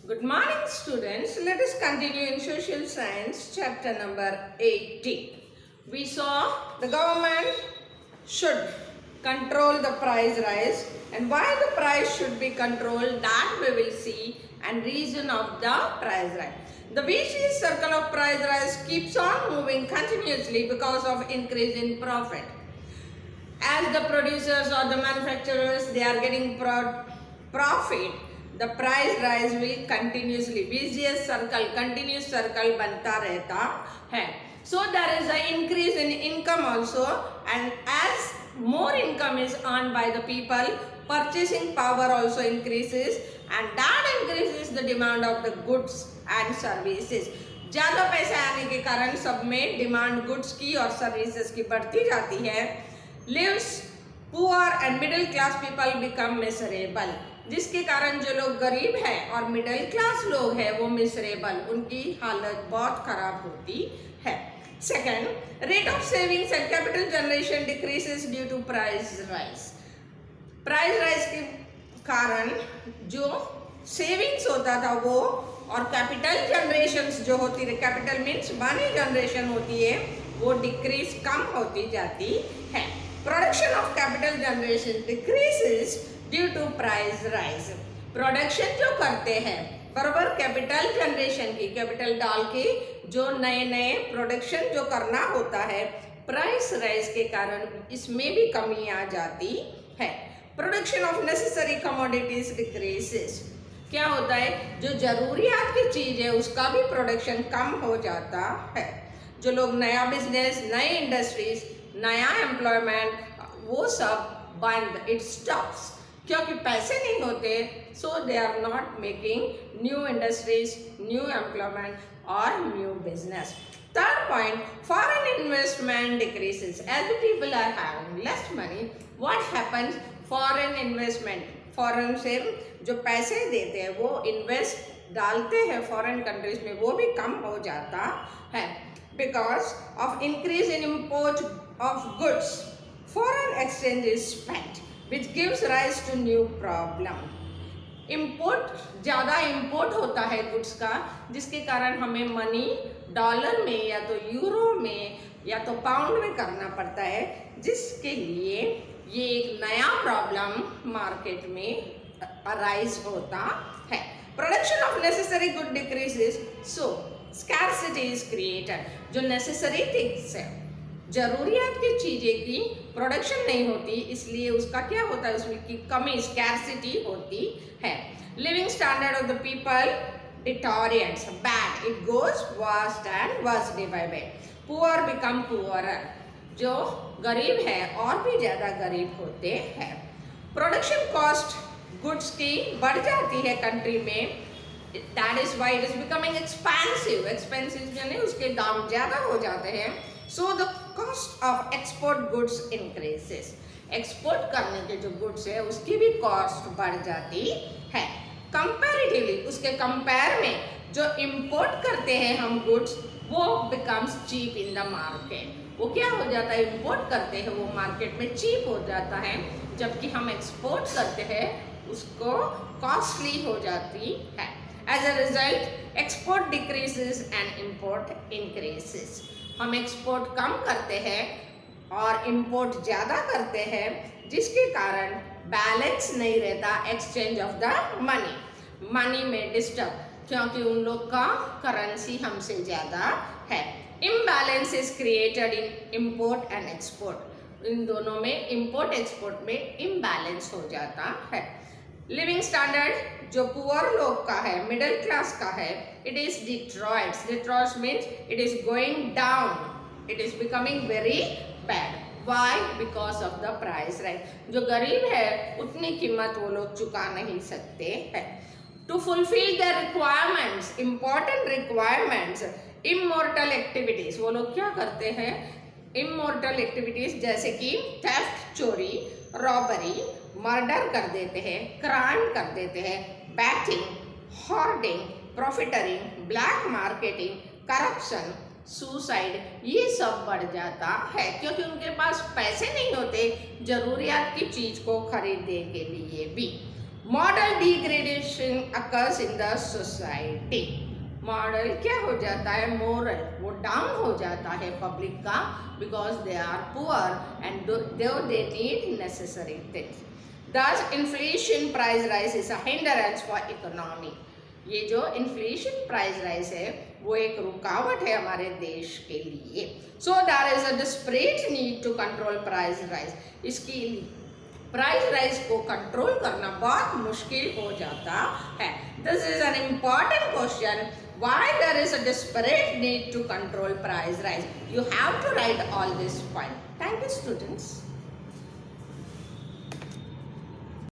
Good morning, students. Let us continue in social science, chapter number 18. We saw the government should control the price rise, and why the price should be controlled, that we will see, and reason of the price rise. The vicious circle of price rise keeps on moving continuously because of increase in profit. As the producers or the manufacturers, they are getting profit, the price rise will continuously, vicious circle, continuous circle बनता रहता है. So there is an increase in income also, and as more income is earned by the people, purchasing power also increases, and that increases the demand of the goods and services. ज़्यादा पैसे आने के कारण सब में demand goods की और services की बढ़ती जाती है. Lives poor and middle class people become miserable, जिसके कारण जो लोग गरीब हैं और मिडिल क्लास लोग हैं वो मिसरेबल, उनकी हालत बहुत खराब होती है. Second, rate of savings and capital generation decreases due to price rise. Price rise के कारण जो सेविंग्स होता था वो और कैपिटल जनरेशन जो होती है, कैपिटल मीन्स मनी जनरेशन होती है, वो डिक्रीज कम होती जाती है. Production of capital generation decreases due to price rise. Production जो करते हैं बराबर कैपिटल जनरेशन की, कैपिटल डाल के जो नए नए प्रोडक्शन जो करना होता है, प्राइस राइज के कारण इसमें भी कमी आ जाती है. Production of necessary commodities decreases. क्या होता है, जो जरूरियात की चीज है उसका भी प्रोडक्शन कम हो जाता है. जो लोग नया बिजनेस, नई इंडस्ट्रीज, नया एम्प्लॉयमेंट, वो सब बंद, इट स्टॉप्स, क्योंकि पैसे नहीं होते. So they are not making new industries, new employment और new business. Third point, foreign investment decreases. As the people are having less money, what happens, foreign investment, foreign से जो पैसे देते हैं वो इन्वेस्ट डालते हैं फॉरेन कंट्रीज में, वो भी कम हो जाता है. Because of increase in import of goods, foreign exchange is spent, which gives rise to new problem. Import, ज़्यादा इम्पोर्ट होता है गुड्स का, जिसके कारण हमें मनी डॉलर में या तो यूरो में या तो पाउंड में करना पड़ता है, जिसके लिए ये एक नया प्रॉब्लम मार्केट में अराइज होता है. Production of necessary good decreases, so scarcity is created. जो नेसेसरी थिंग्स है, जरूरियात की चीज़ें की प्रोडक्शन नहीं होती, इसलिए उसका क्या होता है, उसमें की कमी, स्कैर्सिटी होती है. Living standard of the people डिटोरिएट्स, bad, it goes worst and worst day by day. Poor become poorer. जो गरीब है और भी ज़्यादा गरीब होते हैं. प्रोडक्शन कॉस्ट गुड्स की बढ़ जाती है कंट्री में, that is why it is becoming expensive. Expensive यानी उसके दाम ज़्यादा हो जाते हैं. So the cost of export goods increases. Export करने के जो गुड्स है उसकी भी कॉस्ट बढ़ जाती है. कंपैरेटिवली, उसके कंपेयर में जो इंपोर्ट करते हैं हम गुड्स, वो becomes cheap in the market. वो क्या हो जाता है, इंपोर्ट करते हैं वो मार्केट में चीप हो जाता है, जबकि हम एक्सपोर्ट करते हैं उसको कॉस्टली हो जाती है. As a result export decreases and import increases. हम एक्सपोर्ट कम करते हैं और इंपोर्ट ज़्यादा करते हैं, जिसके कारण बैलेंस नहीं रहता exchange of the money. Money में डिस्टर्ब, क्योंकि उन लोग का करेंसी हमसे ज़्यादा है. Imbalance is created in import and export. इन दोनों में, इंपोर्ट एक्सपोर्ट में इम्बैलेंस हो जाता है. लिविंग स्टैंडर्ड जो पुअर लोग का है, मिडिल क्लास का है, it is deteriorates. Deteriorates means it is going down, it is becoming very bad. Why? Because of the price rise. जो गरीब है उतनी कीमत वो लोग चुका नहीं सकते हैं. To fulfil the requirements, important requirements, immortal activities, वो लोग क्या करते हैं, इमोर्टल एक्टिविटीज जैसे कि थेफ्ट, चोरी, रॉबरी, मर्डर कर देते हैं, क्राइम कर देते हैं, betting, hoarding, profiteering, black marketing, corruption, suicide, ये सब बढ़ जाता है, क्योंकि उनके पास पैसे नहीं होते जरूरियात की चीज़ को खरीदने के लिए भी. Model degradation occurs in the society. Model क्या हो जाता है, मोरल वो डाउन हो जाता है पब्लिक का, because they are poor and they need necessary things. Thus inflation price rise is a hindrance for economy. ये जो इन्फ्लेशन प्राइस राइज है वो एक रुकावट है हमारे देश के लिए। So there is a desperate need to control price rise. इसकी प्राइस राइज को कंट्रोल करना बहुत मुश्किल हो जाता है। This is an important question, why there is a desperate need to control price rise. You have to write all this point. Thank you, students.